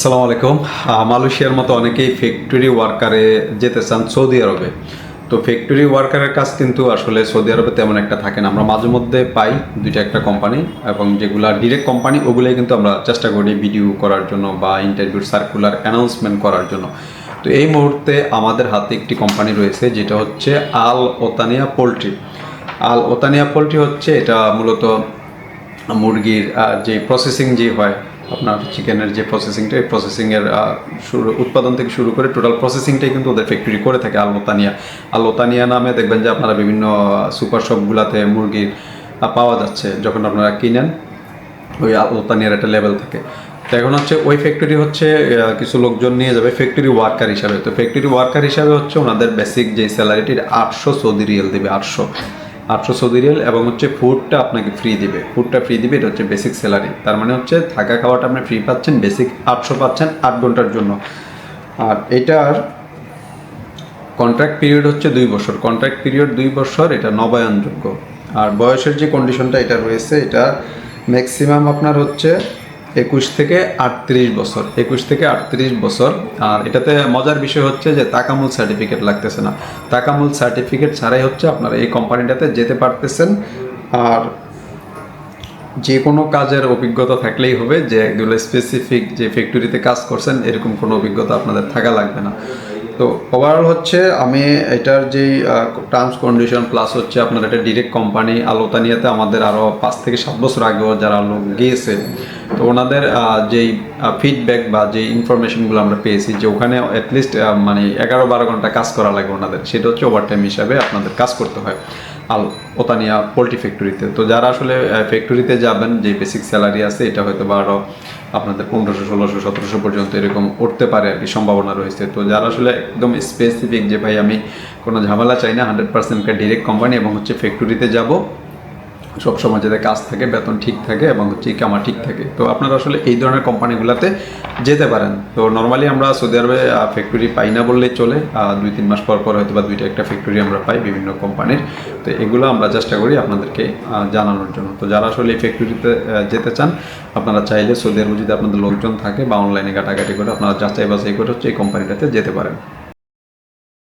আসসালামু আলাইকুম। মালয়েশিয়ার মতো অনেকেই ফ্যাক্টরি ওয়ার্কারে যেতে চান সৌদি আরবে। তো ফ্যাক্টরি ওয়ার্কারের কাজ কিন্তু আসলে সৌদি আরবে তেমন একটা থাকে না। আমরা মাঝে মধ্যে পাই দুইটা একটা কোম্পানি, এবং যেগুলা ডিরেক্ট কোম্পানি ওগুলোই কিন্তু আমরা চেষ্টা করি ভিডিও করার জন্য বা ইন্টারভিউ সার্কুলার অ্যানাউন্সমেন্ট করার জন্য। তো এই মুহূর্তে আমাদের হাতে একটি কোম্পানি রয়েছে যেটা হচ্ছে আল ওতানিয়া পোলট্রি। আল ওতানিয়া পোলট্রি হচ্ছে এটা মূলত মুরগির যে প্রসেসিং যে হয়, আপনার চিকেনের যে প্রসেসিংটা, এই প্রসেসিংয়ের উৎপাদন থেকে শুরু করে টোটাল প্রসেসিংটাই কিন্তু ওদের ফ্যাক্টরি করে থাকে আল ওতানিয়া নামে দেখবেন যে আপনারা বিভিন্ন সুপার শপগুলোতে মুরগির পাওয়া যাচ্ছে। যখন আপনারা কিনেন ওই আল ওতানিয়ার একটা লেভেল থাকে। তো এখন হচ্ছে ওই ফ্যাক্টরি হচ্ছে কিছু লোকজন নিয়ে যাবে ফ্যাক্টরি ওয়ার্কার হিসাবে। তো ফ্যাক্টরি ওয়ার্কার হিসাবে হচ্ছে ওনাদের বেসিক যে স্যালারিটি 800 সৌদি রিয়াল দেবে, 800 সৌদি রিয়াল, এবং হচ্ছে ফুডটা আপনাকে ফ্রি দিবে, এটা হচ্ছে বেসিক স্যালারি। তার মানে হচ্ছে থাকা খাওয়াটা আপনি ফ্রি পাচ্ছেন, বেসিক 800 পাচ্ছেন 8 ঘন্টার জন্য। আর এটার কন্ট্রাক্ট পিরিয়ড হচ্ছে 2 বছর, কন্ট্রাক্ট পিরিয়ড 2 বছর, এটা নবায়নযোগ্য। আর বয়সের যে কন্ডিশনটা এটা রয়েছে, এটা ম্যাক্সিমাম আপনার হচ্ছে 21 থেকে 38 বছর, 21 থেকে 38 বছর। আর এটাতে মজার বিষয় হচ্ছে যে তাকামুল সার্টিফিকেট লাগতেছে না, তাকামুল সার্টিফিকেট ছাড়াই হচ্ছে আপনারা এই কোম্পানিটাতে যেতে পারতেছেন। আর যে কোনো কাজের অভিজ্ঞতা থাকলেই হবে, যে এগুলো স্পেসিফিক যে ফ্যাক্টরিতে কাজ করছেন এরকম কোনো অভিজ্ঞতা আপনাদের থাকা লাগবে না। তো ওভারঅল হচ্ছে আমি এটার যেই টার্মস কন্ডিশন প্লাস হচ্ছে আপনার এটা ডিরেক্ট কোম্পানি আল ওতানিয়াতে আমাদের আরও 5 থেকে 7 বছর আগেও যারা লোক গিয়েছে, তো ওনাদের যেই ফিডব্যাক বা যেই ইনফরমেশনগুলো আমরা পেয়েছি যে ওখানে অ্যাটলিস্ট মানে 11-12 ঘন্টা কাজ করা লাগে ওনাদের, সেটা হচ্ছে ওভারটাইম হিসাবে আপনাদের কাজ করতে হয় আল ওতানিয়া পোলট্রি ফ্যাক্টরিতে। তো যারা আসলে ফ্যাক্টরিতে যাবেন, যে বেসিক স্যালারি আছে এটা হয়তো বা আরও আপনাদের 1500, 1600, 1700 পর্যন্ত এরকম উঠতে পারে আর কি, সম্ভাবনা রয়েছে। তো যারা আসলে একদম স্পেসিফিক যে ভাই আমি কোনো ঝামেলা চাই না, 100% ডিরেক্ট কোম্পানি এবং হচ্ছে ফ্যাক্টরিতে যাব, সবসময় যাতে কাজ থাকে, বেতন ঠিক থাকে এবং হচ্ছে কামা ঠিক থাকে, তো আপনারা আসলে এই ধরনের কোম্পানিগুলোতে যেতে পারেন। তো নর্মালি আমরা সৌদি আরবে ফ্যাক্টরি পাই না বললেই চলে, 2-3 মাস পর পর হয়তো বা 2টা একটা ফ্যাক্টরি আমরা পাই বিভিন্ন কোম্পানির। তো এগুলো আমরা চেষ্টা করি আপনাদেরকে জানানোর জন্য। তো যারা আসলে এই ফ্যাক্টরিতে যেতে চান, আপনারা চাইলে সৌদি আরবে যদি আপনাদের লোকজন থাকে বা অনলাইনে ঘাটাঘাটি করে আপনারা যাচাই বাছাই করে হচ্ছে এই কোম্পানিটাতে যেতে পারেন।